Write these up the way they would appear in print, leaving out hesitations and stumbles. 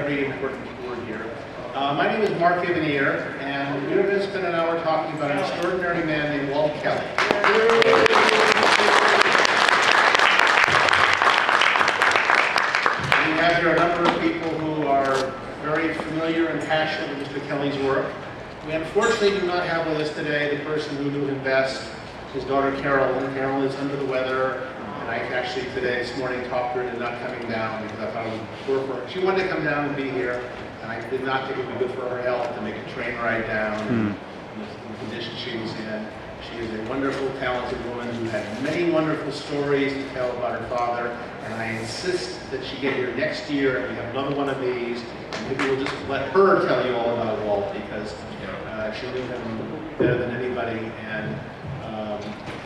every important word here. My name is Mark Evvanier, and we're going to spend an hour talking about an extraordinary man named Walt Kelly. We have here a number of people who are very familiar and passionate with Mr. Kelly's work. We unfortunately do not have with us today the person who knew him best, his daughter Carolyn. Carolyn is under the weather, and I actually this morning talked her into not coming down because I thought it was poor for her. She wanted to come down and be here, and I did not think it would be good for her health to make a train ride down in the condition she was in. She is a wonderful, talented woman who had many wonderful stories to tell about her father, and I insist that she get here next year and we have another one of these, and maybe we'll just let her tell you all about Walt because she knew him better than anybody and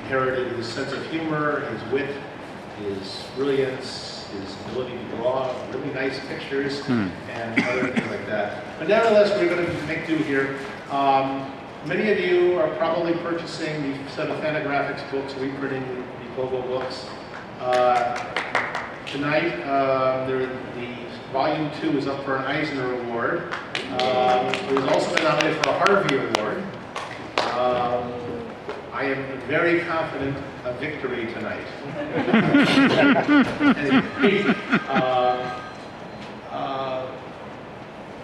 inherited his sense of humor, his wit, his brilliance, his ability to draw really nice pictures and other things like that. But nevertheless, we're going to make do here. Many of you are probably purchasing the set of Fantagraphics books, reprinting the Pogo books. Tonight, the volume 2 is up for an Eisner Award. It was also been nominated for a Harvey Award. I am very confident of victory tonight. Anyway,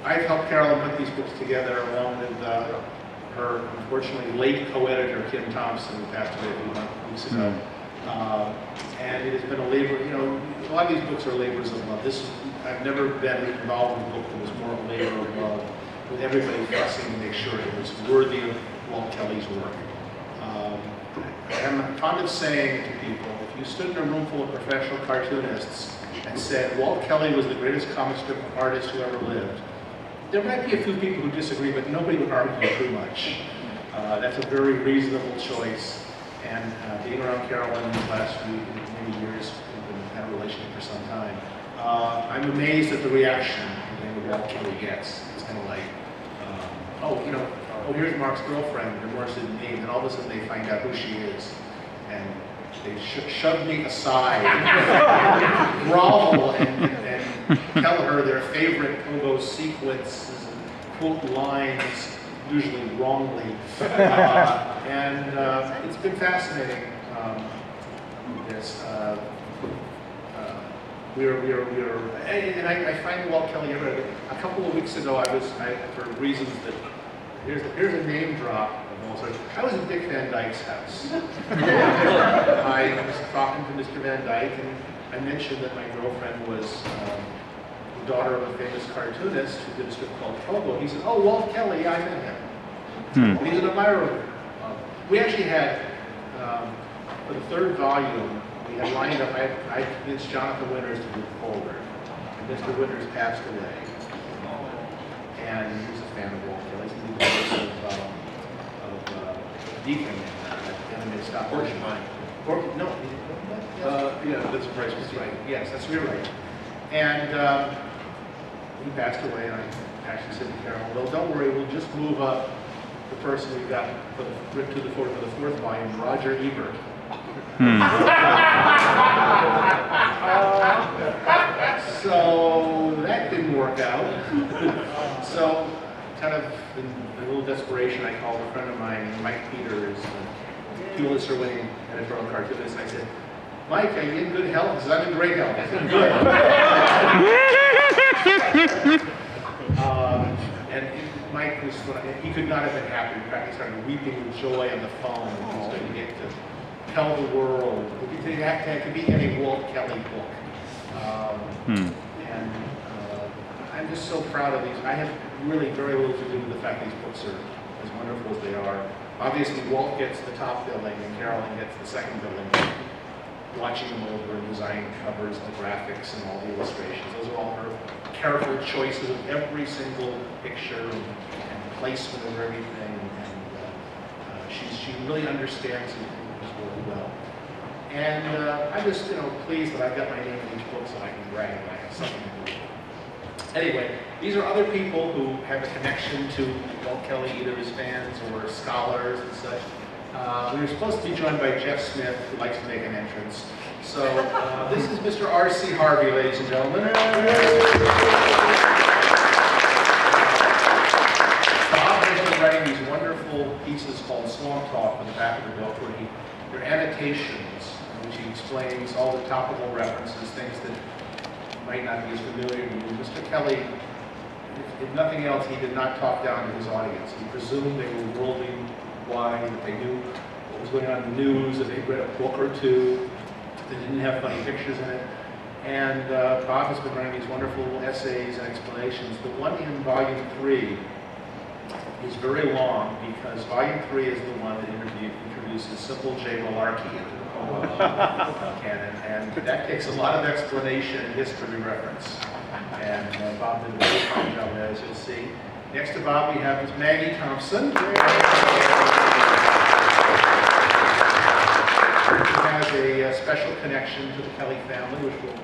I've helped Carolyn put these books together along with her unfortunately late co-editor Kim Thompson, who passed away a few weeks ago. And it has been a labor, a lot of these books are labors of love. I've never been involved in a book that was more a labor of love, with everybody fussing to make sure it was worthy of Walt Kelly's work. I'm fond of saying to people, if you stood in a room full of professional cartoonists and said Walt Kelly was the greatest comic strip artist who ever lived, there might be a few people who disagree, but nobody would argue too much. That's a very reasonable choice. And being around Carolyn these last many years, we've been in a relationship for some time. I'm amazed at the reaction that Walt Kelly gets. It's kind of like, here's Mark's girlfriend, they're more interested in me, and all of a sudden they find out who she is. And they shove me aside, and grovel, and tell her their favorite Pogo sequences and quote lines, usually wrongly. And it's been fascinating, this. And I find Walt Kelly a couple of weeks ago, for reasons that, here's a name drop of all sorts. I was at Dick Van Dyke's house. I was talking to Mr. Van Dyke, and I mentioned that my girlfriend was the daughter of a famous cartoonist who did a strip called Pogo. He said, "Oh, Walt Kelly, I met him." He's an admirer. We actually had, for the third volume, we had lined up, I convinced Jonathan Winters to do the forward. And Mr. Winters passed away. And he was a fan of Walt Kelly. He's the voice of Deacon in that animated stop motion. No, yeah, that's the price was right. Yes, that's you're right. And he passed away, and I actually said to Carol, "Well, don't worry, we'll just move up the person we got for the fourth volume, Roger Ebert." So that didn't work out. So, kind of in a little desperation, I called a friend of mine, Mike Peters, Pulitzer-winning editorial cartoonist. I said, "Mike, are you in good health?" He said, "I'm in great health." I said, "Good." And Mike was, he could not have been happy. In fact, he started weeping with joy on the phone. He was going to get to tell the world. It could be any Walt Kelly book. And I'm just so proud of these. I have really very little to do with the fact these books are as wonderful as they are. Obviously, Walt gets the top billing and Carolyn gets the second billing. Watching them over and designing covers, the graphics, and all the illustrations. Those are all her careful choices of every single picture and placement of everything. And she really understands it really well. And I'm just, pleased that I've got my name in each book so I can brag and I have something to do. Anyway, these are other people who have a connection to Walt Kelly, either as fans or scholars and such. We were supposed to be joined by Jeff Smith, who likes to make an entrance. So this is Mr. R.C. Harvey, ladies and gentlemen. annotations, in which he explains all the topical references, things that might not be as familiar to you. Mr. Kelly, if nothing else, he did not talk down to his audience. He presumed they were worldly wide, that they knew what was going on in the news, that they'd read a book or two, that didn't have funny pictures in it. And Bob has been writing these wonderful essays and explanations. The one in Volume 3 is very long because Volume 3 is the one that introduces simple J. Malarkey into the Pogo canon, and that takes a lot of explanation and history reference. And Bob did a very fine job there, as you'll see. Next to Bob we have Ms. Maggie Thompson. She has a special connection to the Kelly family, which we'll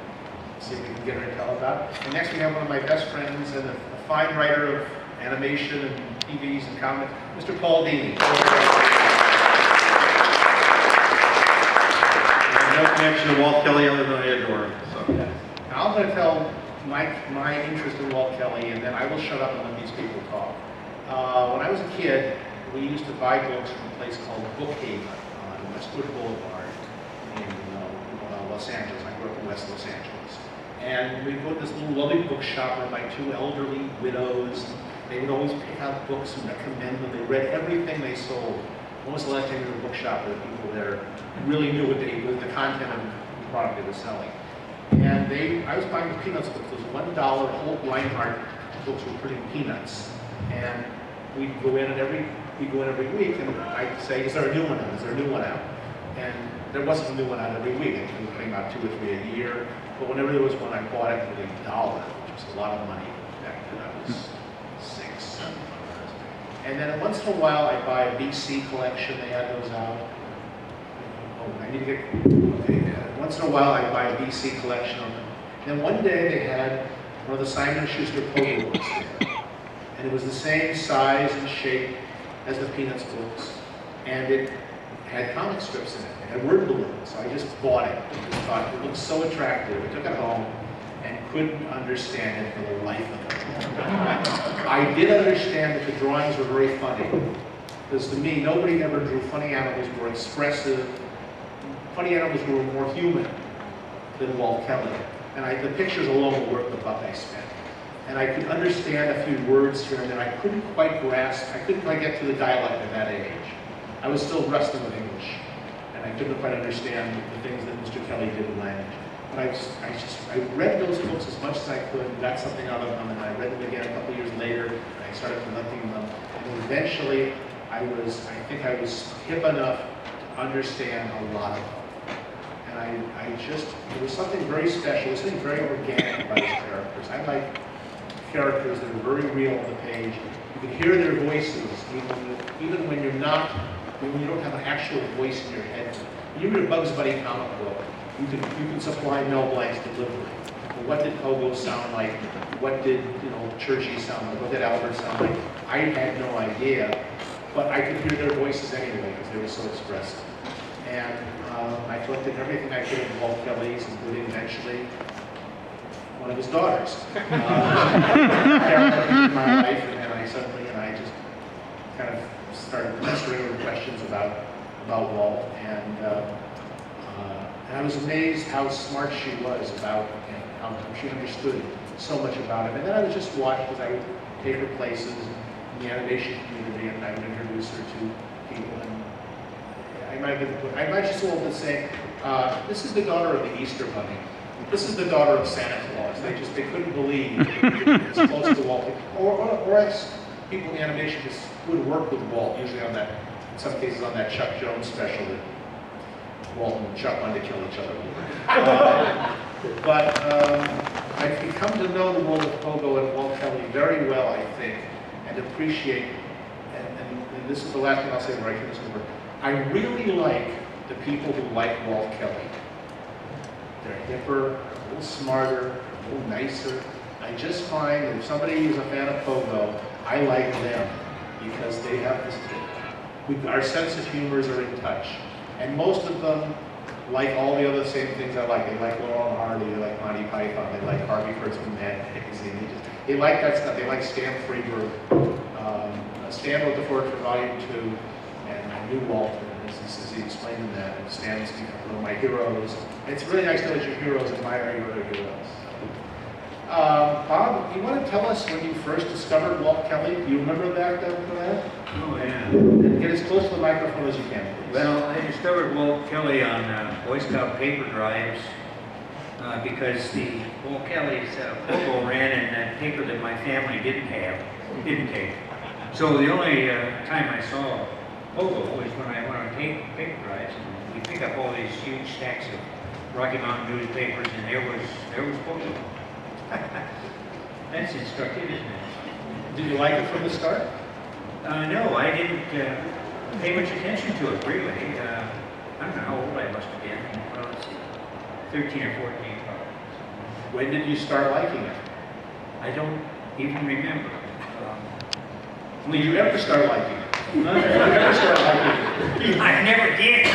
see if we can get her to tell about. And next we have one of my best friends and a fine writer of animation and TVs and comics, Mr. Paul Dini. No connection to Walt Kelly other than I adore him. So. Now I'm going to tell my interest in Walt Kelly, and then I will shut up and let these people talk. When I was a kid, we used to buy books from a place called Bookhaven on Westwood Boulevard in Los Angeles. I grew up in West Los Angeles. And we put this little lovely bookshop run by two elderly widows. They would always pick out books and recommend them. They read everything they sold. When was the last time you were in a bookshop where the people there really knew what the content of the product they were selling? And I was buying the Peanuts books. Those $1 Holt Reinhardt books were printing Peanuts. And we'd go in every week, and I'd say, is there a new one out? Is there a new one out? And there wasn't a new one out every week. It came out 2 or 3 a year. But whenever there was one, I bought it for $1, which was a lot of money back then. I was 6, 7. And then once in a while, I'd buy a BC collection. They had those out. Oh, I need to get, okay. Once in a while, I'd buy a BC collection of them. And then one day, they had one of the Simon & Schuster Pogo books there. And it was the same size and shape as the Peanuts books. And it had comic strips in it. It had word balloons. So I just bought it. I just thought it looked so attractive. I took it home and couldn't understand it for the life of it. I did understand that the drawings were very funny. Because to me, nobody ever drew funny animals more expressive. Funny animals were more human than Walt Kelly. And the pictures alone were worth the buck I spent. And I could understand a few words here and there. I couldn't quite grasp, I couldn't quite get to the dialect at that age. I was still wrestling with English. And I couldn't quite understand the things that Mr. Kelly did in language. But I read those books as much as I could, and got something out of them, and I read them again a couple years later, and I started collecting them. And eventually, I think I was hip enough to understand a lot of them. And there was something very special, there was something very organic about his characters. I like characters that are very real on the page. You can hear their voices, even when you're not, when you don't have an actual voice in your head. When you read a Bugs Bunny comic book, you can supply Mel Blanc's delivery. Well, what did Pogo sound like? What did Churchy sound like? What did Albert sound like? I had no idea, but I could hear their voices anyway because they were so expressive. And I collected everything I could of Walt Kelly's, including eventually one of his daughters. Carolyn in my life, and I just kind of started messing with questions about Walt, and I was amazed how smart she was about him, how she understood so much about him. And then I would just watch because I would take her places in the animation community, and I would introduce her to people. And I might just open and say, this is the daughter of the Easter Bunny. This is the daughter of Santa Claus. They couldn't believe it's close to Walt. Or as people in animation just would work with Walt, usually on that, in some cases on that Chuck Jones special that Walt and Chuck wanted to kill each other. But I've come to know the world of Pogo and Walt Kelly very well, I think, and appreciate, and this is the last thing I'll say right here this over. I really like the people who like Walt Kelly. They're hipper, a little smarter, a little nicer. I just find that if somebody is a fan of Pogo, I like them because they have this, our sense of humors are in touch. And most of them like all the other same things I like. They like Laurel and Hardy, they like Monty Python, they like Harvey Kurtzman Mad Magazine. They like that stuff. They like Stan Freberg. Stan wrote the Forge for Volume 2, and I knew Walt, and this is as he explained in that, and Stanley's one of my heroes. It's really nice to know that your heroes admire your other heroes. Bob, you want to tell us when you first discovered Walt Kelly? Do you remember that? Oh, yeah. Get as close to the microphone as you can, please. Well, I discovered Walt Kelly on Boy Scout paper drives because the Walt Kelly's Pogo ran in that paper that my family didn't take. So the only time I saw Pogo was when I went on paper drives, and we pick up all these huge stacks of Rocky Mountain newspapers, and there was Pogo. That's instructive, isn't it? Did you like it from the start? No, I didn't pay much attention to it, really. I don't know how old I must have been. Well, let's see, 13 or 14 probably. When did you start liking it? I don't even remember. When did you ever start liking it? You never started liking it. I never did, no.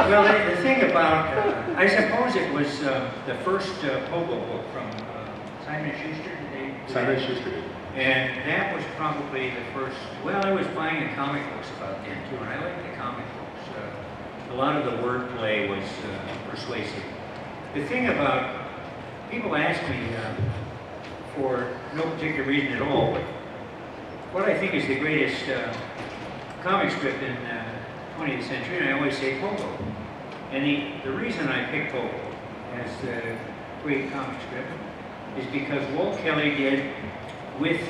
Well, the thing about, I suppose it was the first Pogo book from Simon & Schuster. Simon & Schuster. And that was probably the first, well, I was buying the comic books about then too, and I liked the comic books. A lot of the wordplay was persuasive. The thing about, people ask me for no particular reason at all, but what I think is the greatest comic strip in the 20th century, and I always say Pogo. And the reason I picked Pogo as the great comic strip is because Walt Kelly did with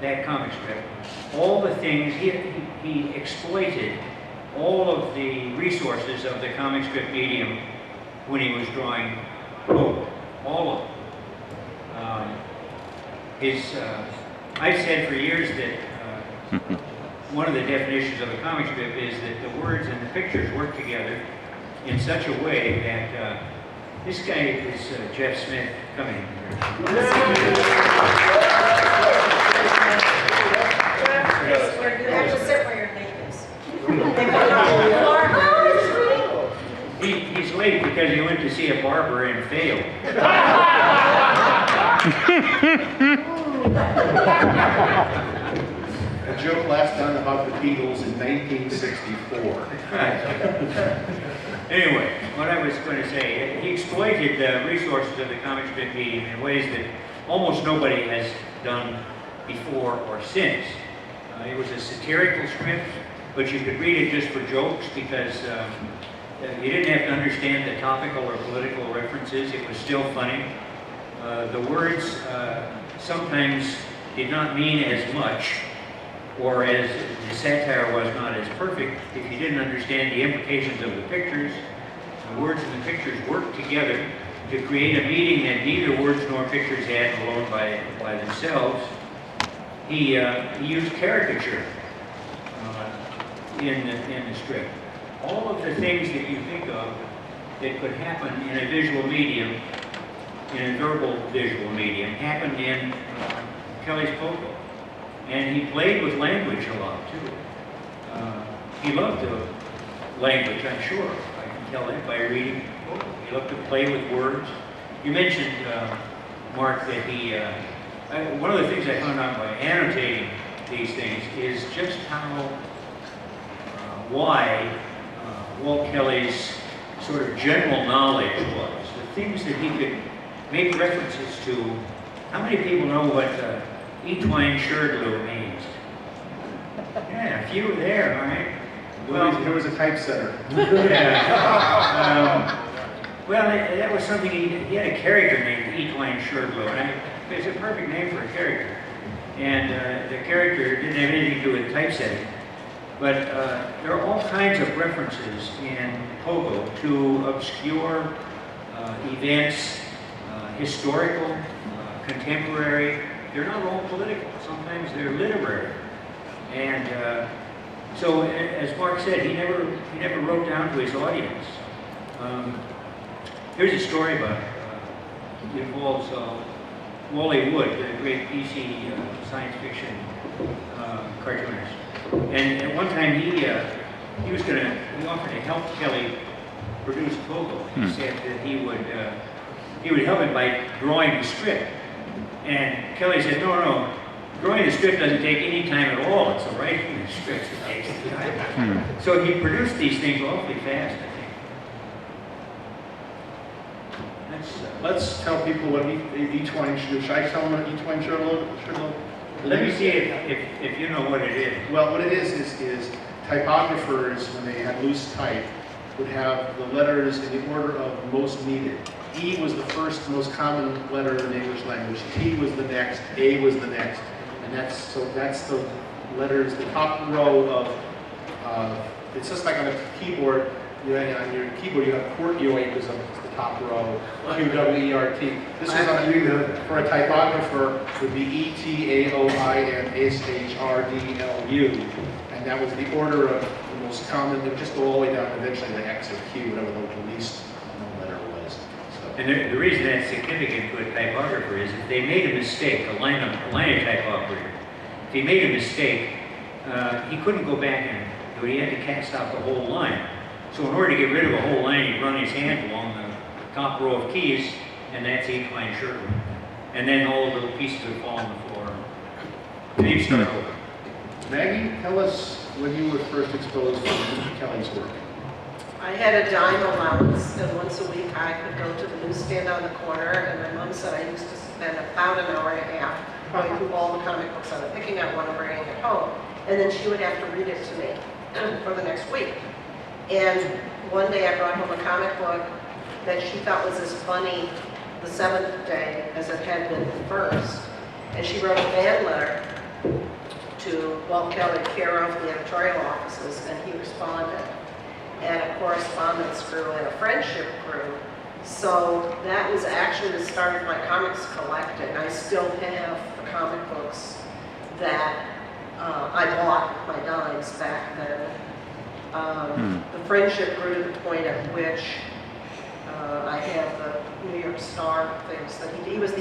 that comic strip all the things, he exploited all of the resources of the comic strip medium when he was drawing Pogo, all of them. I've said for years that one of the definitions of a comic strip is that the words and the pictures work together in such a way that this guy is Jeff Smith. Come in here. You have to sit where your name is. He's late because he went to see a barber and failed. A joke last done about the Beatles in 1964. Anyway, what I was going to say, he exploited the resources of the comic strip medium in ways that almost nobody has done before or since. It was a satirical strip, but you could read it just for jokes because you didn't have to understand the topical or political references. It was still funny. The words sometimes did not mean as much, or as the satire was not as perfect, if you didn't understand the implications of the pictures. The words and the pictures worked together to create a meaning that neither words nor pictures had alone by themselves. He used caricature in the strip. All of the things that you think of that could happen in a visual medium, in a verbal visual medium, happened in Kelly's Pogo. And he played with language a lot, too. He loved the language, I'm sure. I can tell that by reading Pogo. He loved to play with words. You mentioned, Mark, that he, one of the things I found out by annotating these things is just how, wide Walt Kelly's sort of general knowledge was. The things that he could make references to. How many people know what equine sherdloo means? Yeah, a few there, all right. Well, there was a typesetter. Yeah. Well, that was something, he had a character named Equine Sherdloo, and it's a perfect name for a character. And the character didn't have anything to do with typesetting. But there are all kinds of references in Pogo to obscure events, historical, contemporary. They're not all political. Sometimes they're literary. And so, as Mark said, he never wrote down to his audience. Here's a story about it involves Wally Wood, the great DC science fiction cartoonist. And at one time he offered to help Kelly produce Pogo. He said that he would help him by drawing the strip. And Kelly said, no, drawing the strip doesn't take any time at all. It's the writing the strips that takes the time. So he produced these things awfully fast, I think. Let's tell people what each one should do. Should I tell them what each one should do? Let me see if you know what it is. Well, what it is typographers, when they had loose type, would have the letters in the order of most needed. E was the first most common letter in the English language. T was the next. A was the next. And that's the letters, the top row of, it's just like on a keyboard. On your keyboard you have QWERTY is the top row, QWERT. This is for a typographer would be ETAOINSHRDLU, and that was the order of the most common. It would just go all the way down eventually to X or Q, whatever the least known letter was. So. And the reason that's significant to a typographer is if they made a mistake, a line typographer, if he made a mistake, he couldn't go back and do it. He had to cast out the whole line. So in order to get rid of a whole line, he'd run his hand along the top row of keys, and that's each line shorter. And then all the little pieces would fall on the floor. And he'd start over. Maggie, tell us when you were first exposed to Kelly's work. I had a dime allowance, and once a week I could go to the newsstand on the corner, and my mom said I used to spend about an hour and a half going through all the comic books on it, picking out one and bringing it home. And then she would have to read it to me for the next week. And one day I brought home a comic book that she thought was as funny the seventh day as it had been the first. And she wrote a fan letter to Walt Kelly, care of the editorial offices, and he responded. And a correspondence grew and a friendship grew. So that was actually the start of my comics collecting. I still have the comic books that I bought with my dimes back then. The friendship grew to the point at which I have the New York Star things that he was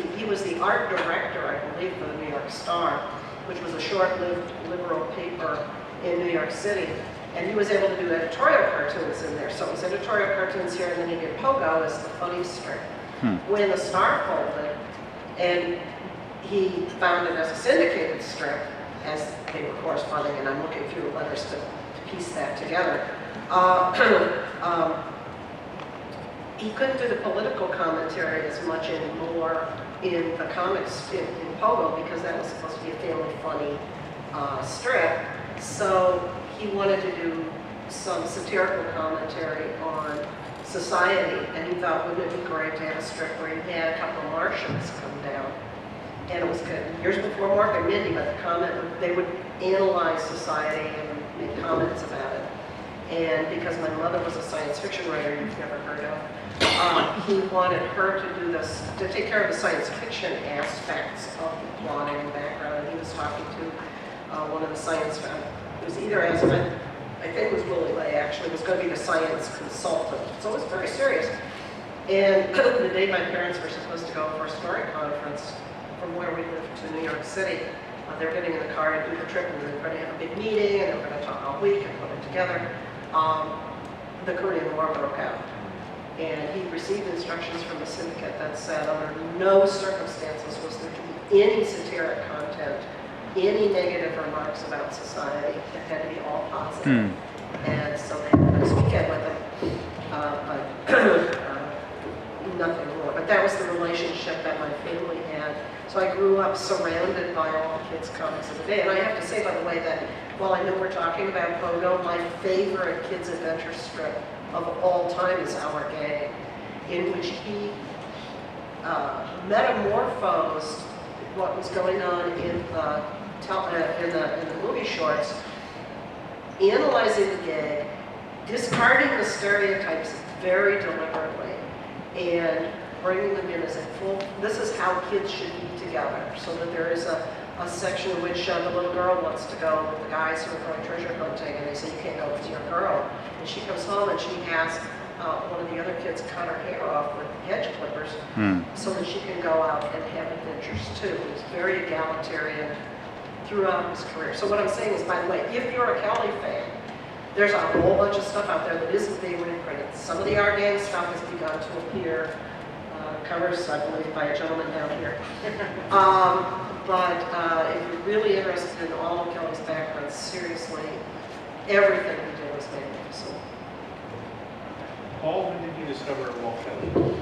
the art director, I believe, for the New York Star, which was a short-lived liberal paper in New York City. And he was able to do editorial cartoons in there. So it was editorial cartoons here, and then he did Pogo as the funny strip. When the Star folded, and he found it as a syndicated strip, as they were corresponding, and I'm looking through the letters to piece that together. He couldn't do the political commentary as much anymore in the comics in Pogo, because that was supposed to be a family funny strip. So he wanted to do some satirical commentary on society, and he thought, wouldn't it be great to have a strip where he had a couple of Martians come down? And it was good. Years before Mark and Mindy, but they would analyze society and make comments about it. And because my mother was a science fiction writer you've never heard of, he wanted her to do this, to take care of the science fiction aspects of the plotting and background. And he was talking to one of the science, it was either as, I think it was Willie Lay actually, was going to be the science consultant. So it was very serious. And the day my parents were supposed to go for a story conference from where we lived to New York City, they were getting in the car to do the trip, and they were going to have a big meeting, and they were going to talk all week and put it together. The Korean War broke out, and he received instructions from the syndicate that said under no circumstances was there to be any satiric content, any negative remarks about society. It had to be all positive. And so they had this weekend with him, but nothing more. But that was the relationship that my family had. So I grew up surrounded by all the kids' comics of the day. And I have to say, by the way, that while I know we're talking about Pogo, my favorite kids' adventure strip of all time is Our Gang, in which he metamorphosed what was going on in the movie shorts, analyzing the gag, discarding the stereotypes very deliberately, and bringing them in as a full, this is how kids should be together, so that there is a section in which the little girl wants to go with the guys who are going treasure hunting, and they say, you can't go because you're a girl. And she comes home and she has one of the other kids cut her hair off with hedge clippers so that she can go out and have adventures too. He's very egalitarian throughout his career. So what I'm saying is, by the way, if you're a Kelly fan, there's a whole bunch of stuff out there that isn't being reprinted. Some of the Our Gang stuff has begun to appear. covers, I believe, by a gentleman down here. But if you're really interested in all of Kelly's background, seriously, everything he did was magnificent. Paul, when did you discover Walt Kelly?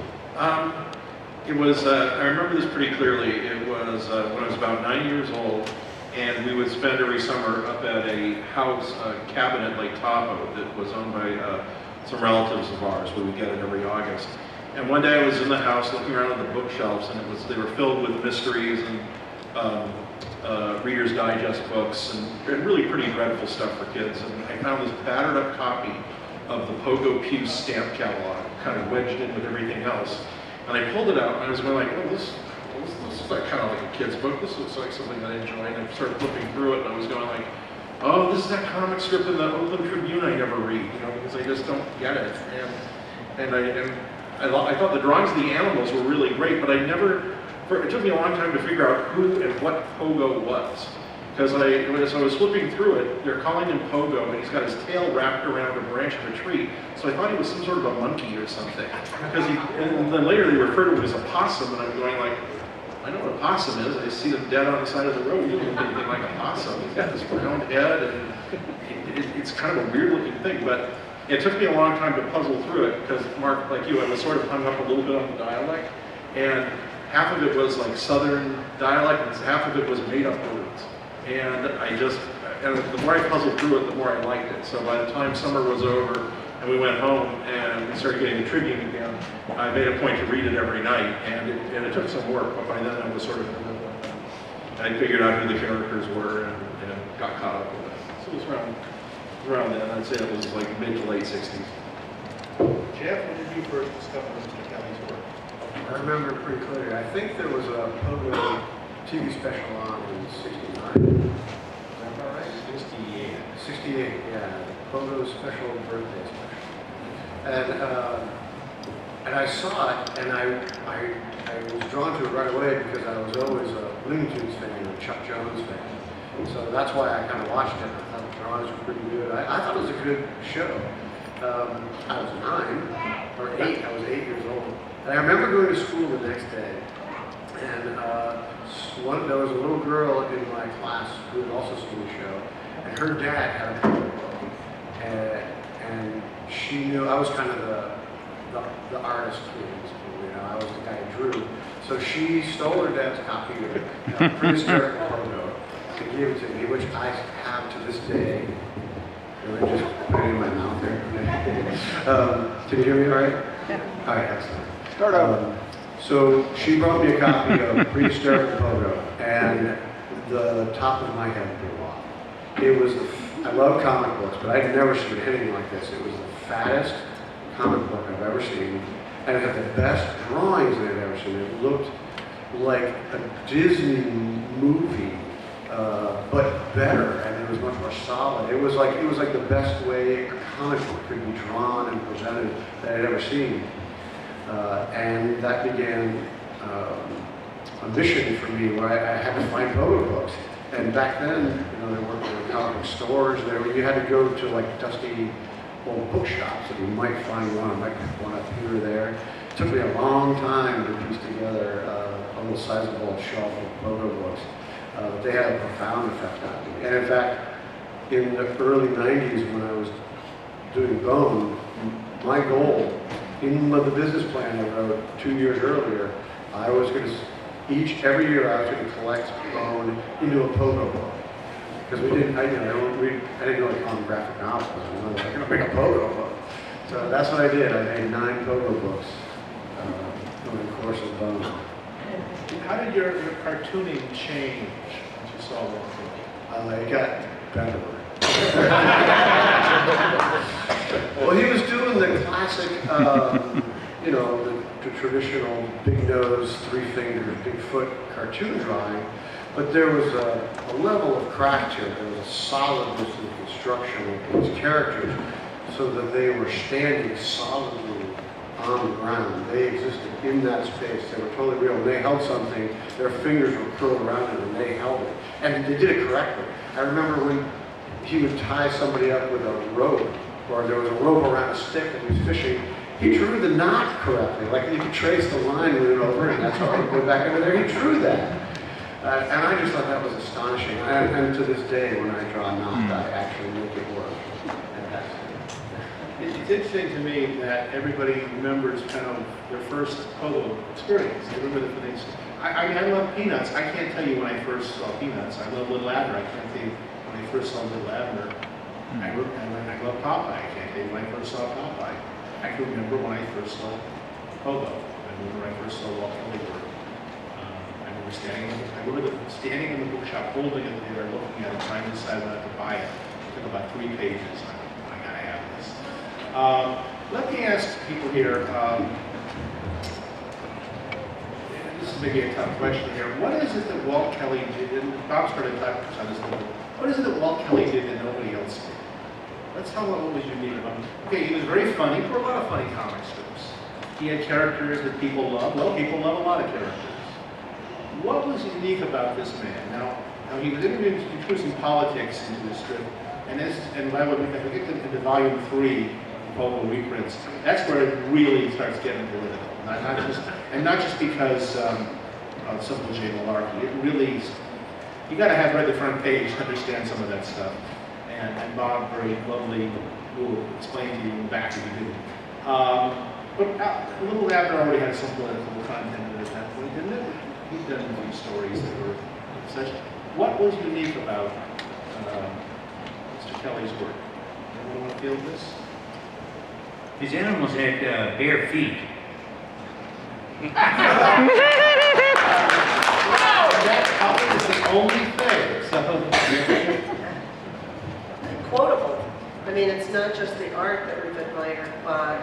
It was, I remember this pretty clearly. It was when I was about 9 years old, and we would spend every summer up at a house, a cabin at Lake Tahoe that was owned by some relatives of ours. We would get it every August. And one day I was in the house looking around at the bookshelves, and they were filled with mysteries and Reader's Digest books and really pretty dreadful stuff for kids. And I found this battered up copy of the Pogo Pew stamp catalog, kind of wedged in with everything else. And I pulled it out, and I was going like, oh, this is like kind of like a kid's book. This looks like something that I enjoy. And I started flipping through it, and I was going like, oh, this is that comic strip in the Oakland Tribune I never read, you know, because I just don't get it. And I thought the drawings of the animals were really great, but it took me a long time to figure out who and what Pogo was. Because as I was flipping through it, they're calling him Pogo, and he's got his tail wrapped around a branch of a tree. So I thought he was some sort of a monkey or something. And then later they referred to him as a possum, and I'm going like, I know what a possum is. I see them dead on the side of the road. He doesn't look anything like a possum. He's got this round head, and it's kind of a weird looking thing. But it took me a long time to puzzle through it, because Mark, like you, I was sort of hung up a little bit on the dialect. And half of it was like Southern dialect, and half of it was made up words. And the more I puzzled through it, the more I liked it. So by the time summer was over and we went home and we started getting the Tribune again, I made a point to read it every night. And it took some work, but by then I was sort of, I figured out who the characters were and got caught up with it. So it was around then. I'd say it was like mid to late 60s. Jeff, when did you first discover Mr. Kelly's work? I remember pretty clearly. I think there was a Pogo TV special on in '69. Is that about right? 68. 68, yeah. The Pogo special birthday special. And I saw it, and I was drawn to it right away because I was always a Looney Tunes fan and a Chuck Jones fan. So that's why I kind of watched it. I thought the drawings were pretty good. I thought it was a good show. I was 9 or 8. I was 8 years old. And I remember going to school the next day, and there was a little girl in my class who had also seen the show, and her dad had a comic book, and she knew I was kind of the artist in school, you know, I was the guy who drew. So she stole her dad's copy of Prehistoric Pogo and gave it to me, which I have to this day. Let me just put it in my mouth here. Can you hear me all right? Yeah. All right, excellent. Start over. So she brought me a copy of Prehistoric Pogo, and the top of my head blew off. It was, I love comic books, but I'd never seen anything like this. It was the fattest comic book I've ever seen, and it had the best drawings that I've ever seen. It looked like a Disney movie, but better, and it was much more solid. It was like the best way a comic book could be drawn and presented that I'd ever seen. And that began a mission for me where I had to find Pogo books. And back then, you know, there weren't comic book stores. You had to go to like dusty old bookshops, and you might find one. I might pick one up here or there. It took me a long time to piece together a little sizable shelf of Pogo books. But they had a profound effect on me. And in fact, in the early 90s when I was doing Bone, my goal, in the business plan I wrote 2 years earlier, I was going to, every year I was going to collect Bone into a Pogo book. Because I didn't really call them graphic novels. I was going to make a Pogo book. So that's what I did. I made 9 Pogo books over the course of Bone. How did your cartooning change once you saw Walt Kelly? It got better. Well, he was doing the classic, you know, the traditional big nose, 3 fingers, big foot cartoon drawing, but there was a level of craft here. There was a solidness in construction of these characters so that they were standing solidly on the ground. They existed in that space. They were totally real. And they held something, their fingers were curled around it, and they held it. And they did it correctly. I remember when he would tie somebody up with a rope, or there was a rope around a stick and he was fishing, He drew the knot correctly. Like you could trace the line with it over, and that's how you go back over there. He drew that. And I just thought that was astonishing. And to this day, when I draw a knot, I actually make it work. It's interesting to me that everybody remembers kind of their first Pogo experience. They remember the things. I mean, I love Peanuts. I can't tell you when I first saw Peanuts. I love Little Abner. I can't tell you when I first saw Little Abner. I love Popeye. I can't tell you when I first saw Popeye. I can remember when I first saw Pogo. I remember when I first saw Walt Kelly work. I remember standing in the bookshop, holding it there, looking at it, trying to decide whether to buy it. It took about 3 pages. I gotta have this. Let me ask people here. This is maybe a tough question here. What is it that Walt Kelly did? And Bob started talking on this a little bit. What is it that Walt Kelly did that nobody else did? Let's tell what was unique about him. Okay, he was very funny. There were a lot of funny comic strips. He had characters that people love. Well, people love a lot of characters. What was unique about this man? Now he was introducing politics into the strip, and by the way, if we get into volume 3 of Pogo reprints, that's where it really starts getting political. Not just because of Simple J malarkey. It really, you got to have read the front page to understand some of that stuff. And Bob very lovely will explain to you back if you didn't. But Little Abner already had some political content at that point, didn't it? He'd done these stories that were such. What was unique about Mr. Kelly's work? Anyone want to field this? His animals had bare feet. That probably is the only thing. So. Quotable. I mean, it's not just the art that we've admired, but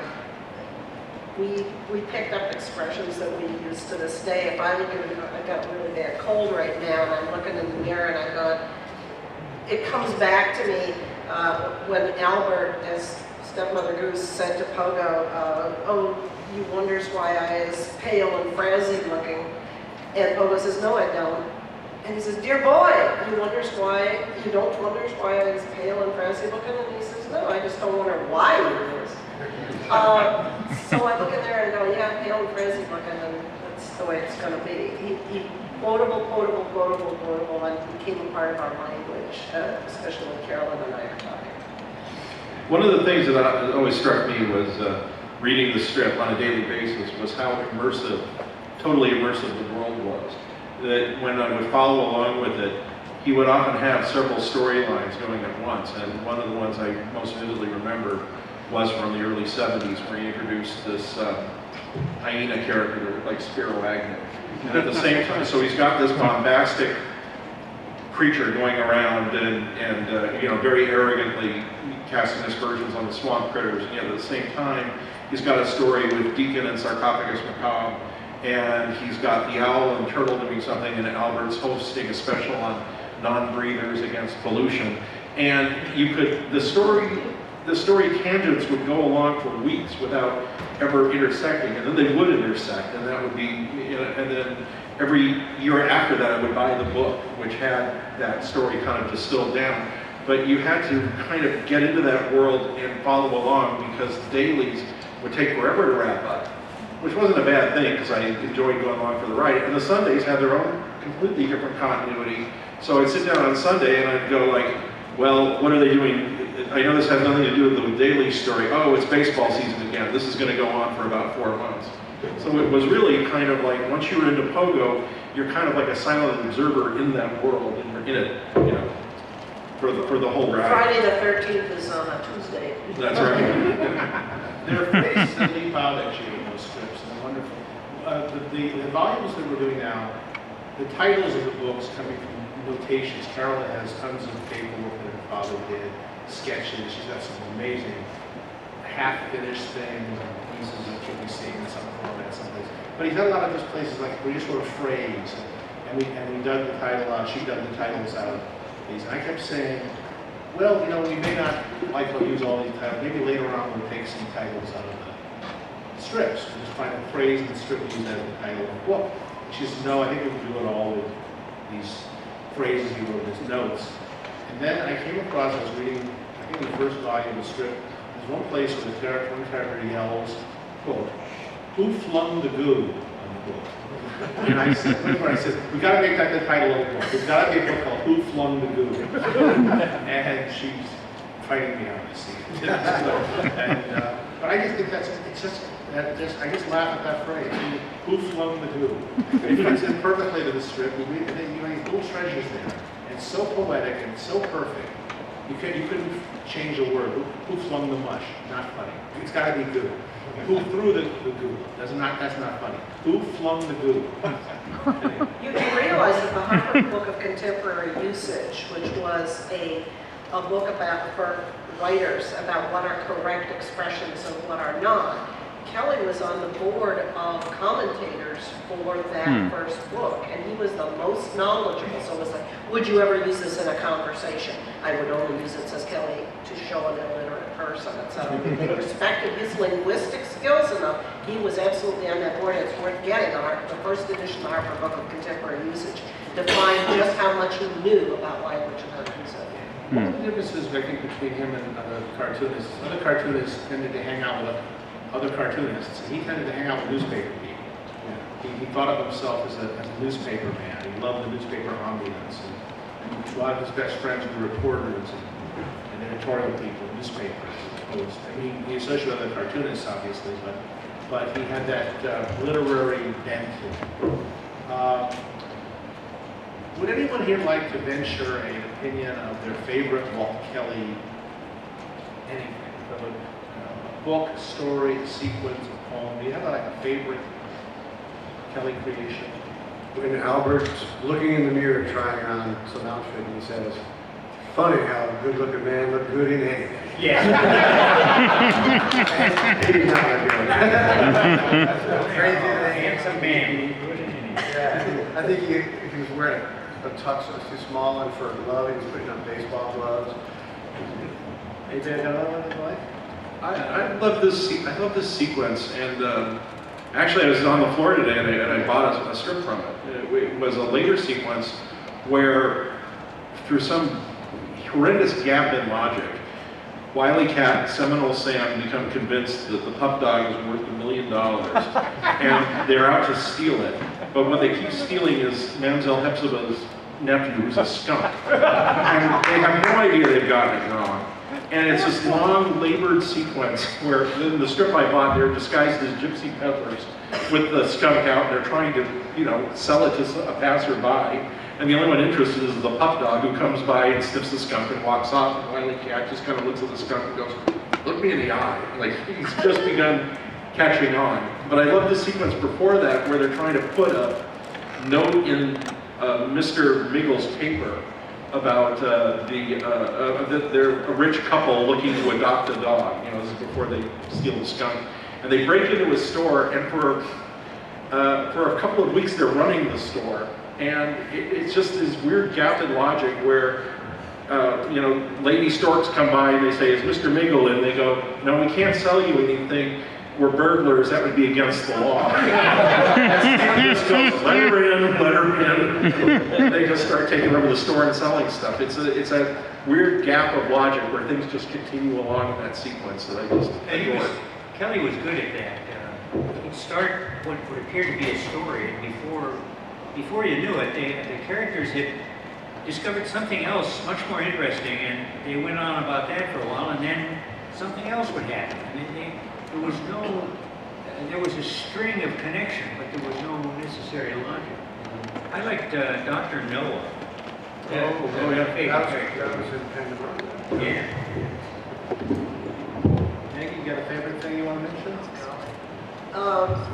we picked up expressions that we use to this day. If I look at it, I got a really bad cold right now, and I'm looking in the mirror, and I thought, it comes back to me when Albert, as Stepmother Goose, said to Pogo, oh, you wonders why I is pale and frazzled looking. And Pogo says, no, I don't. And he says, dear boy, you wonders why, you don't wonders why I is pale and frazzled looking? And he says, no, I just don't wonder why you is. So I look in there and go, yeah, pale and frazzled looking, and that's the way it's going to be. He quotable, and became a part of our language, especially when Carolyn and I are talking. One of the things that always struck me was reading the strip on a daily basis was how immersive, totally immersive the world was. That when I would follow along with it, he would often have several storylines going at once, and one of the ones I most vividly remember was from the early 70s, where he introduced this hyena character that looked like Spiro Agnew. And at the same time, so he's got this bombastic creature going around and you know, very arrogantly casting aspersions on the swamp critters, and yet at the same time, he's got a story with Deacon and Sarcophagus Macabre, and he's got the owl and turtle doing something, and Albert's hosting a special on non-breathers against pollution. And you could, the story tangents would go along for weeks without ever intersecting, and then they would intersect, and that would be, you know, and then every year after that I would buy the book, which had that story kind of distilled down. But you had to kind of get into that world and follow along, because the dailies would take forever to wrap up, which wasn't a bad thing because I enjoyed going along for the ride. And the Sundays had their own completely different continuity. So I'd sit down on Sunday and I'd go like, well, what are they doing? I know this has nothing to do with the daily story. Oh, it's baseball season again. This is going to go on for about 4 months. So it was really kind of like, once you were into Pogo, you're kind of like a silent observer in that world, and you're in it, you know, for the whole ride. Friday the 13th is on a Tuesday. That's right. There are faces that leap out at you in those strips, and they're wonderful. The volumes that we're doing now, the titles of the books coming from notations. Carolyn has tons of paperwork that her father did, sketches. She's got some amazing half-finished things and pieces that you'll be seeing in some format someplace. But he's done a lot of those places like where you just wrote a phrase, and we dug the title out. She dug the titles out of these. And I kept saying, well, you know, we may not like to use all these titles. Maybe later on we'll take some titles out of the strips and just find a phrase in the strip and use that as the title of the book. She says, no, I think we can do it all with these phrases he wrote in his notes. And then I came across, I was reading, I think in the first volume of the strip, there's one place where one character yells, quote, "Who flung the goo?" on the book. And I said, we got to make that the title of the book. There's got to be a book called "Who Flung the Goo?" And she's fighting me on this. But I just think I just laugh at that phrase. Who flung the goo? It fits in perfectly to the strip. These little treasures there. And so poetic and so perfect. You couldn't change a word. Who flung the mush? Not funny. It's got to be goo. Who threw the goo? That's not funny. Who flung the goo? You realize that the Harvard Book of Contemporary Usage, which was a book for writers about what are correct expressions and what are not, Kelly was on the board of commentators for that first book, and he was the most knowledgeable. So it was like, would you ever use this in a conversation? I would only use it, says Kelly, to show an illiterate person. And so they respected his linguistic skills enough. He was absolutely on that board. It's worth getting. The first edition of the Harvard Book of Contemporary Usage defined just how much he knew about language and how to use it. One of the differences, I think, between him and other cartoonists tended to hang out with other cartoonists, and he tended to hang out with newspaper people. He thought of himself as a newspaper man. He loved the newspaper ambiance, and a lot of his best friends were reporters and editorial people, newspapers, as opposed to, he associated with other cartoonists, obviously, but he had that literary bent to him. Would anyone here like to venture an opinion of their favorite Walt Kelly anything? A book, a story, a sequence, a poem? Do you have like a favorite Kelly creation? When Albert's looking in the mirror trying on some outfit and he says, "Funny how a good-looking man look good in anything." Yeah. He's not gonna do it. Handsome man. Yeah. I think if he was wearing a tux that was too small and for a glove, he was putting on baseball gloves. Hey, Dan, another one in life? I love this sequence, and actually I was on the floor today and I bought a strip from it. It was a later sequence where, through some horrendous gap in logic, Wile E. Cat and Seminole Sam become convinced that the pup dog is worth $1 million, and they're out to steal it. But what they keep stealing is Mamselle Hepzibah's nephew, who's a skunk. And they have no idea they've gotten it wrong. And it's this long, labored sequence where, in the strip I bought, they're disguised as gypsy peddlers with the skunk out, and they're trying to, sell it to a passerby. And the only one interested is the pup dog, who comes by and sniffs the skunk and walks off. And Wile E. Cat just kind of looks at the skunk and goes, "Look me in the eye." Like, he's just begun catching on. But I love the sequence before that where they're trying to put a note in Mr. Miggle's paper about that they're a rich couple looking to adopt a dog. This is before they steal the skunk. And they break into his store, and for a couple of weeks they're running the store. And it's just this weird gap in logic where, lady storks come by and they say, "Is Mr. Miggle in?" They go, "No, we can't sell you anything. We're burglars. That would be against the law." And just goes, let her in. And they just start taking over the store and selling stuff. It's a weird gap of logic where things just continue along in that sequence that I just adore. Kelly was good at that. He'd start what would appear to be a story, and before you knew it, the characters had discovered something else much more interesting, and they went on about that for a while, and then something else would happen. There was a string of connection, but there was no necessary logic. I liked Dr. Noah. Yeah. That was in Pandemonium. Yeah. Maggie, you got a favorite thing you want to mention?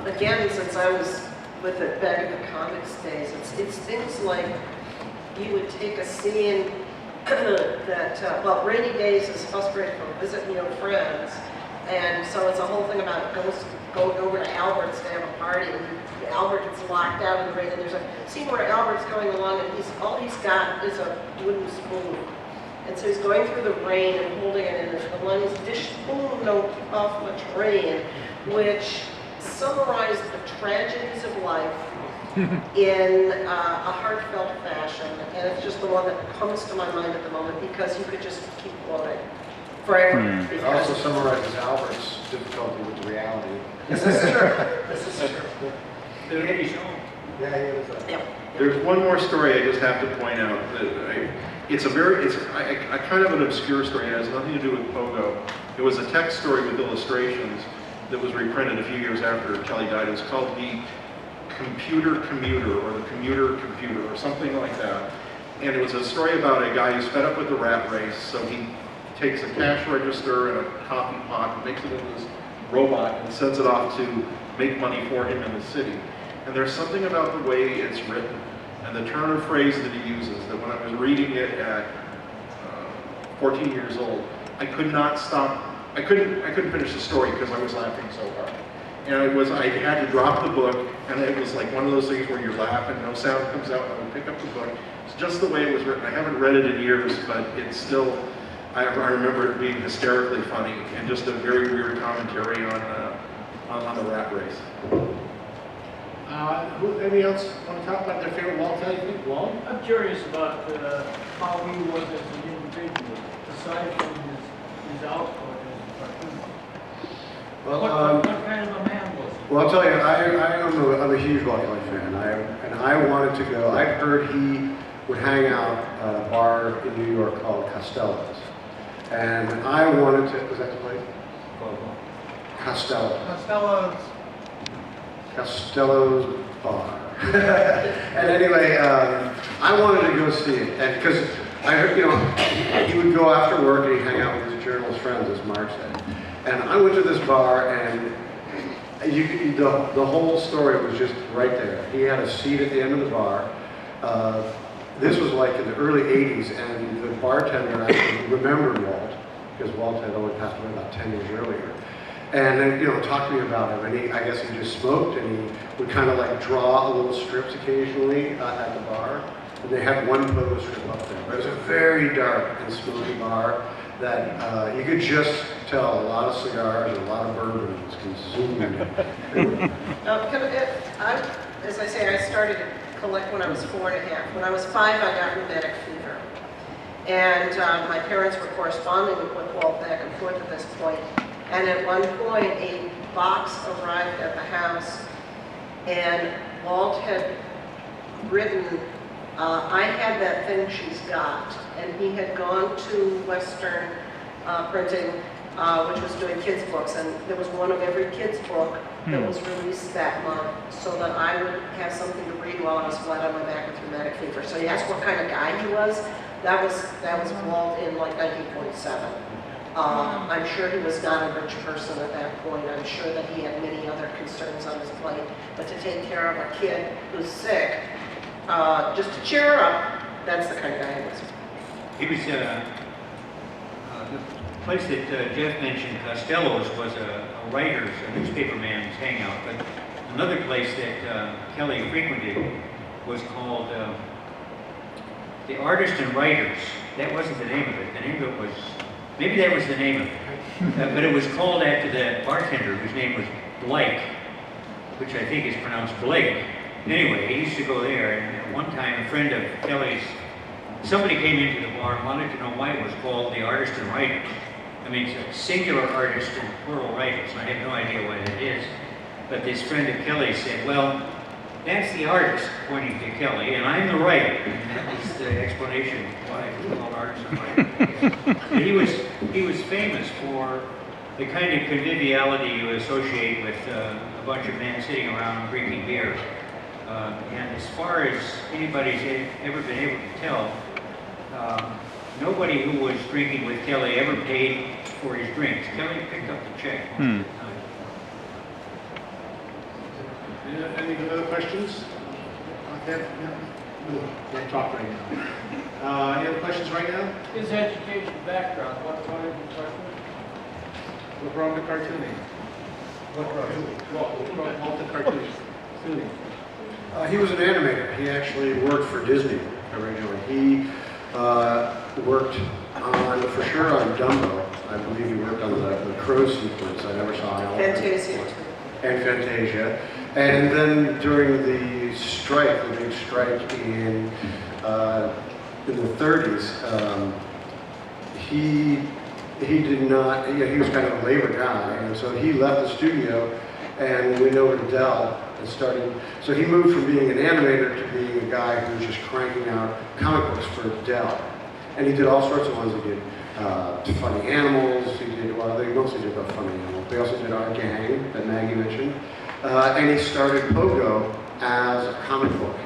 Again, since I was with it back in the comics days, it's things like you would take a scene that, Rainy Days is frustrated from visiting your friends, and so it's a whole thing about going over to Albert's to have a party, and Albert gets locked out in the rain, and there's a scene where Albert's going along, and all he's got is a wooden spoon. And so he's going through the rain and holding it, and the line is, "Dish spoon, don't keep off much rain," which summarized the tragedies of life in a heartfelt fashion. And it's just the one that comes to my mind at the moment because you could just keep going. forever. It also summarizes Albert's difficulty with the reality. This is true. This is true. Yeah, he was. Yeah. There's one more story I just have to point out that it's a kind of an obscure story. It has nothing to do with Pogo. It was a text story with illustrations that was reprinted a few years after Kelly died. It was called The Computer Commuter, or The Commuter Computer, or something like that. And it was a story about a guy who's fed up with the rat race, so he takes a cash register and a coffee pot and makes it into this robot and sends it off to make money for him in the city. And there's something about the way it's written and the turn of phrase that he uses that when I was reading it at 14 years old, I could not stop. I couldn't finish the story because I was laughing so hard. And I had to drop the book, and it was like one of those things where you're laughing, no sound comes out, and I would pick up the book. It's just the way it was written. I haven't read it in years, but it's still, I remember it being hysterically funny and just a very weird commentary on the rat race. Anybody else want to talk about their favorite Walt Kelly thing? Walt? I'm curious about how he was as an individual, aside from his output as a cartoon. Well, What kind of a man was he? Well, I'll tell you, I'm a huge Walt Kelly fan, and I wanted to go. I've heard he would hang out at a bar in New York called Costello's, and I wanted to. Was that the place? Costello's. Costello's bar. And anyway, I wanted to go see it, and because I heard, he would go after work and he'd hang out with his journalist friends, as Mark said. And I went to this bar, and the whole story was just right there. He had a seat at the end of the bar. This was like in the early 80s, and the bartender actually remembered Walt, because Walt had only passed away about 10 years earlier. And then, talked to me about him, and I guess he just smoked, and he would kind of like draw little strips occasionally at the bar. And they had one Pogo strip up there. But it was a very dark and smoky bar that you could just tell a lot of cigars and a lot of bourbon was consumed. As I say, I started to collect when I was 4.5. When I was 5, I got rheumatic fever. And my parents were corresponding with Walt back and forth at this point. And at one point, a box arrived at the house, and Walt had written, I had that thing she's got. And he had gone to Western Printing, which was doing kids' books, and there was one of every kid's book that was released that month, so that I would have something to read while I was flat on my back with rheumatic fever. So you asked what kind of guy he was. That was Walt in like 1947. I'm sure he was not a rich person at that point. I'm sure that he had many other concerns on his plate. But to take care of a kid who's sick, just to cheer her up, that's the kind of guy he was. He was, the place that Jeff mentioned, Costello's, was a writer's, a newspaperman's hangout. But another place that Kelly frequented was called the Artists and Writers. That wasn't the name of it. The name of it was, maybe that was the name of it. But it was called after the bartender whose name was Blake, which I think is pronounced Blake. Anyway, he used to go there, and at one time a friend of Kelly's, somebody came into the bar and wanted to know why it was called the Artists and Writers. I mean, it's a singular artist and plural writers, and I have no idea why that is. But this friend of Kelly said, well, that's the artist, pointing to Kelly, and I'm the writer. And that was the explanation why it was called Artists and Writers. But he was famous for the kind of conviviality you associate with a bunch of men sitting around drinking beer. And as far as anybody's ever been able to tell, nobody who was drinking with Kelly ever paid for his drinks. Kelly picked up the check most of the time. Any other questions? Okay, can't talk right now. Any other questions right now? His education background, what brought him to cartoon? What brought him to cartooning? What brought Walt to cartooning? He was an animator. He actually worked for Disney originally. He worked on, for sure, on Dumbo. I believe he worked on the Crow sequence. I never saw an elephant. Fantasia, too. And Fantasia. And then during the strike, the big strike in the 30s, he he did not, he was kind of a labor guy, and so he left the studio and went over to Dell and started, so he moved from being an animator to being a guy who was just cranking out comic books for Dell. And he did all sorts of ones. He did funny animals, he did, well, they mostly did about funny animals. They also did Our Gang, that Maggie mentioned. And he started Pogo as a comic book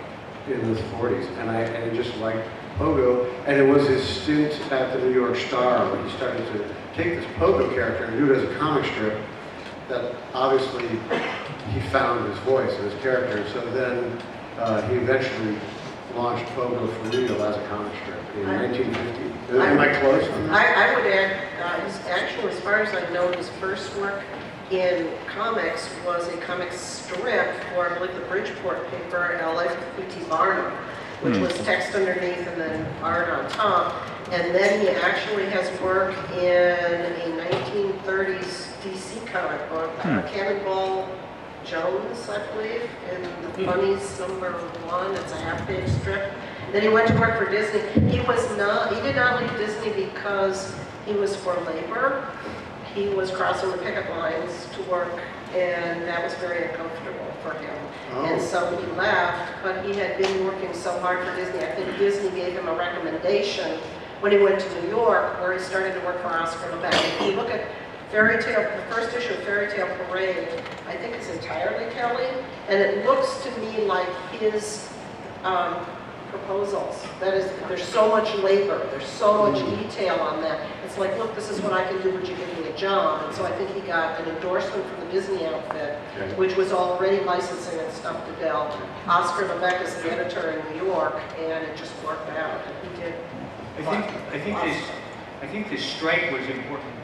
in the 40s, and he just liked Pogo, and it was his stint at the New York Star where he started to take this Pogo character and do it as a comic strip that obviously he found his voice and his character. So then he eventually launched Pogo for real as a comic strip in 1950. Am I close on that? I would add, actually, as far as I know, his first work in comics was a comic strip for, I believe, the Bridgeport paper, Life of P.T. Barnum, which was text underneath and then art on top. And then he actually has work in a 1930s DC comic book, Cannonball Jones, I believe, in the Funnies #1. It's a half-page strip. Then he went to work for Disney. He did not leave Disney because he was for labor. He was crossing the picket lines to work, and that was very uncomfortable for him. And so he left, but he had been working so hard for Disney. I think Disney gave him a recommendation when he went to New York, where he started to work for Oscar Levesque. If you look at Fairy Tale, the first issue of Fairy Tale Parade, I think it's entirely Kelly, and it looks to me like his proposals. That is, there's so much labor, there's so much detail on that. It's like, look, this is what I can do, would you give me a job? And so I think he got an endorsement from the Disney outfit, which was already licensing and stuff to Dell. Oscar Levesque is the editor in New York, and it just worked out. And he did. I think this strike was important.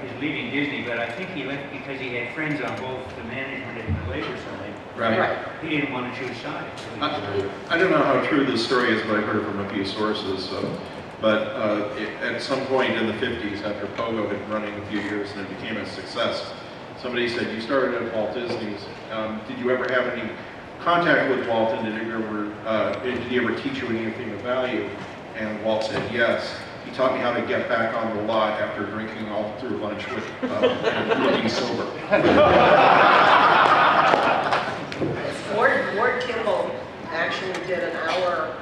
His leaving Disney, but I think he left because he had friends on both the management and the labor side. Right. He didn't want to choose sides. So I don't know how true this story is, but I've heard from a few sources. But at some point in the 50s, after Pogo had been running a few years and it became a success, somebody said, you started at Walt Disney's. Did you ever have any contact with Walt, and did he ever teach you anything of value? And Walt said, yes. He taught me how to get back on the lot after drinking all through lunch with and looking sober. Ward Kimball actually did an hour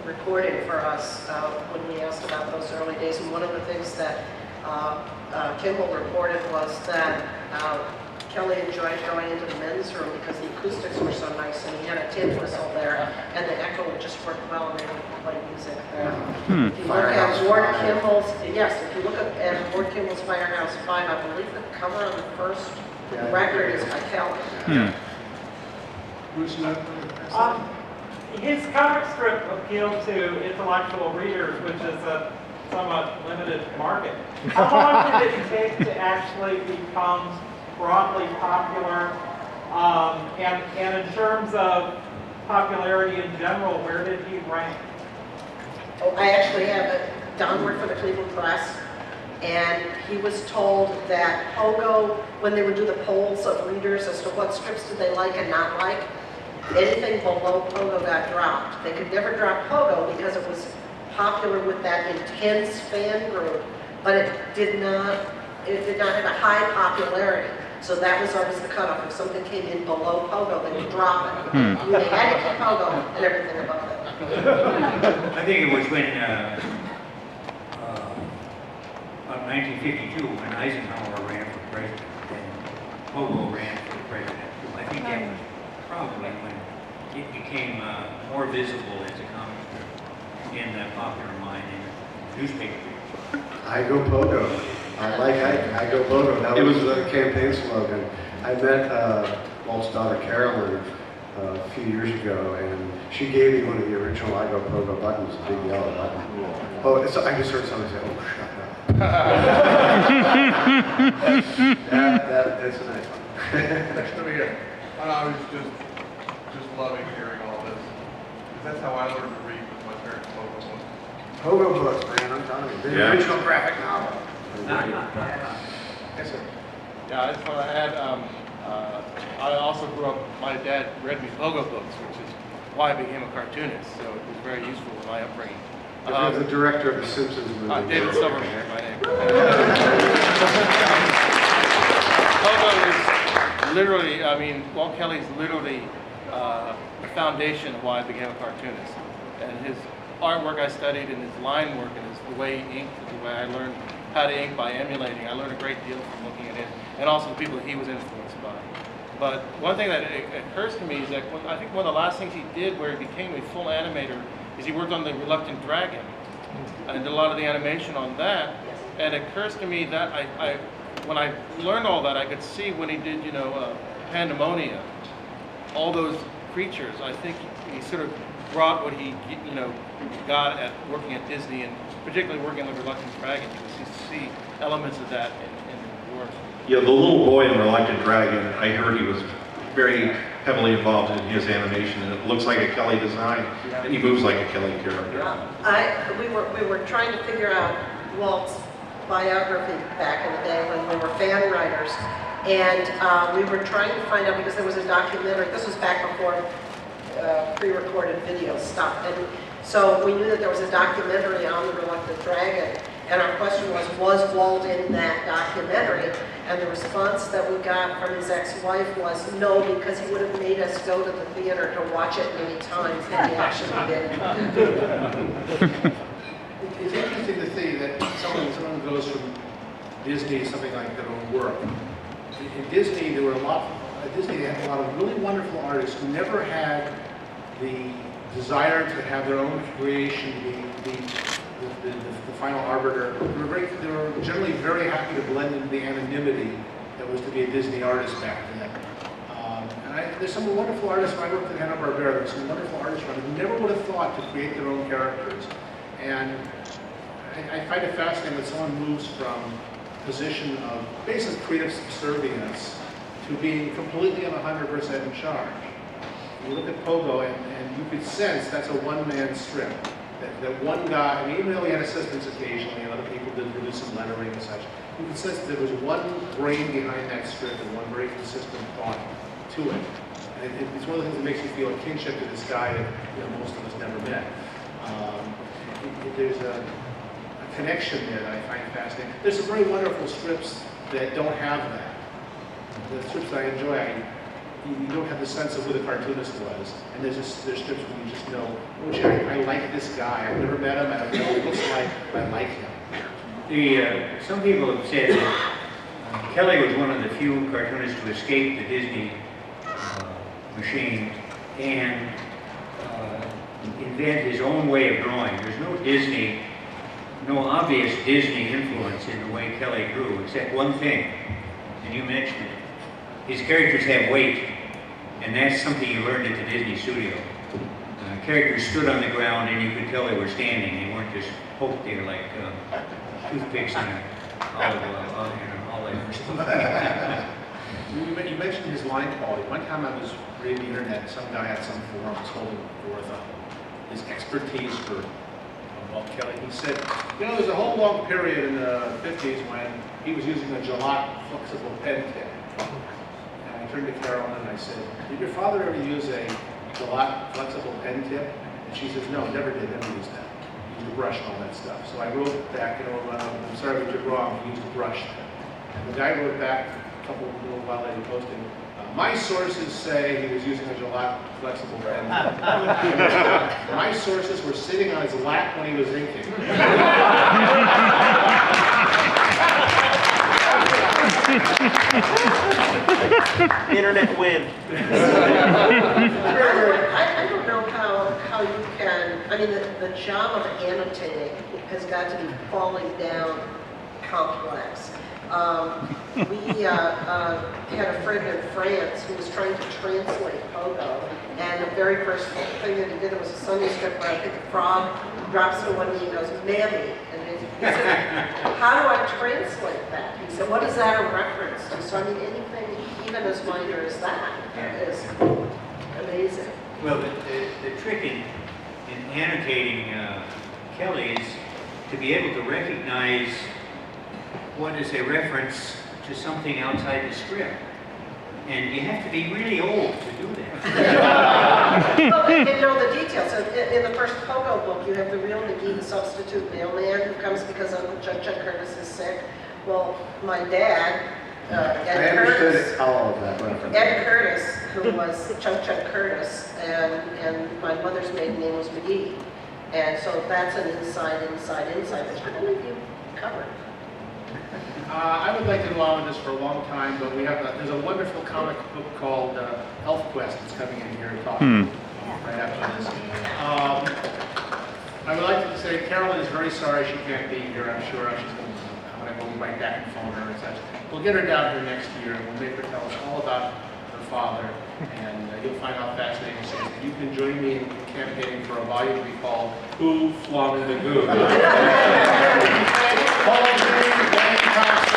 recording for us when we asked about those early days. And one of the things that Kimball reported was that Kelly enjoyed going into the men's room because the acoustics were so nice, and he had a tin whistle there, and the echo would just work well, and they would play music there. If you look at Ward Kimball's, if you look at Ward Kimball's Firehouse 5, I believe the cover on the first record is by Kelly. His comic strip appealed to intellectual readers, which is a somewhat limited market. How long did it take to actually become broadly popular? And in terms of popularity in general, where did he rank? I actually have Don worked for the Cleveland Press, and he was told that Pogo, when they would do the polls of readers as to what strips did they like and not like, anything below Pogo got dropped. They could never drop Pogo because it was popular with that intense fan group, but it did not have a high popularity. So that was always the cutoff. If something came in below Pogo, they would drop it. They had to keep Pogo and everything above it. I think it was when, about 1952, when Eisenhower ran for president and Pogo ran for president. I think that was probably when it became more visible as a comic strip in the popular mind in newspaper. I go Pogo. I go Pogo. That was the campaign slogan. I met Walt's daughter Carolyn a few years ago, and she gave me one of the original I Go Pogo buttons, a big yellow button. Oh, I just heard somebody say, "Oh, shut up." That's a nice one. Next over here. I was just loving hearing all this. Because that's how I learned to read with my parents' Pogo books. Pogo books, man, I'm telling you. The original graphic novel. Yes, sir. Yeah, I just want to add, I also grew up, my dad read me Pogo books, which is why I became a cartoonist. So it was very useful in my upbringing. You're the director of the Simpsons movie. David Silverman, my name. Pogo is literally, I mean, Walt Kelly is literally the foundation of why I became a cartoonist. And his artwork I studied, and his line work, and the way he inked, the way I learned how to ink by emulating. I learned a great deal from looking at him, and also the people that he was influenced by. But one thing that occurs to me is that I think one of the last things he did where he became a full animator is he worked on the Reluctant Dragon and did a lot of the animation on that. And it occurs to me that when I learned all that, I could see when he did, Pandemonia, all those creatures. I think he sort of brought what he, got at working at Disney, and particularly working on the Reluctant Dragon, because you see elements of that in the work. Yeah, the little boy in Reluctant Dragon, I heard he was very heavily involved in his animation, and it looks like a Kelly design, and he moves like a Kelly character. We were trying to figure out Walt's biography back in the day when we were fan writers, and we were trying to find out, because there was a documentary, this was back before pre-recorded video stuff, and so we knew that there was a documentary on the Reluctant Dragon, and our question was Walt in that documentary? And the response that we got from his ex-wife was no, because he would have made us go to the theater to watch it many times than he actually did. It's interesting to see that someone goes from Disney to something like their own work. In Disney, they had a lot of really wonderful artists who never had the desire to have their own creation be the final arbiter. They were generally very happy to blend into the anonymity that was to be a Disney artist back then. There's some wonderful artists. When I worked at Hanna-Barbera, there's some wonderful artists around who never would have thought to create their own characters. And I find it fascinating that someone moves from a position of basic creative subservience to being completely and 100% in charge. You look at Pogo, and you could sense that's a one-man strip. That one guy, I mean, even though he had assistants occasionally, and other people did produce some lettering and such, you could sense that there was one brain behind that strip and one very consistent thought to it. And it's one of the things that makes you feel a kinship to this guy that most of us never met. There's a connection there that I find fascinating. There's some very wonderful strips that don't have that. The strips that I enjoy, you don't have the sense of who the cartoonist was, and there's strips where you just know, oh gee, I like this guy. I've never met him, I don't know what he looks like, but I like him. Some people have said that Kelly was one of the few cartoonists to escape the Disney machine and invent his own way of drawing. There's no obvious Disney influence in the way Kelly drew, except one thing, and you mentioned it. His characters have weight, and that's something you learned at the Disney studio. Characters stood on the ground, and you could tell they were standing. They weren't just poked there like toothpicks in an olive or something. You mentioned his line quality. One time I was reading the internet, some guy at some forum was holding forth his expertise for Walt Kelly. He said, there's a whole long period in the 50s when he was using a Gillette flexible pen tip. And I turned to Carolyn and I said, did your father ever use a Gillette flexible pen tip? And she says, no, never did, never used that. He used a brush and all that stuff. So I wrote back, I'm sorry we took wrong, he used a brush. And the guy wrote back a little while later posting, my sources say he was using a Gillette flexible pen. My sources were sitting on his lap when he was inking. Internet win. I don't know how you can, I mean, the job of annotating has got to be falling down complex. We had a friend in France who was trying to translate Pogo, and the very first thing that he did was a Sunday strip where I think a frog drops to one knee and goes, "Mammy," and he said, "How do I translate that?" He said, "What is that a reference to?" So I mean, anything even as minor as that is amazing. Well, the trick in annotating Kelly is to be able to recognize what is a reference to something outside the script. And you have to be really old to do that. Well, and know the details. So in the first Pogo book, you have the real McGee, the substitute mailman, who comes because Uncle Chuck Curtis is sick. Well, my dad, I Ed Curtis, understood all of that reference. Ed Curtis, who was Chuck Curtis, and my mother's maiden name was McGee. And so that's an inside, which I believe you covered. I would like to go on with this for a long time, but there's a wonderful comic book called Health Quest that's coming in here to talk right after this. I would like to say Carolyn is very sorry she can't be here. I'm sure I'm going to go right back and phone her and such. We'll get her down here next year and we'll make her tell us all about her father, and you'll find out fascinating things. You can join me in campaigning for a volume we call Who Flung the Goo? Maggie Thompson.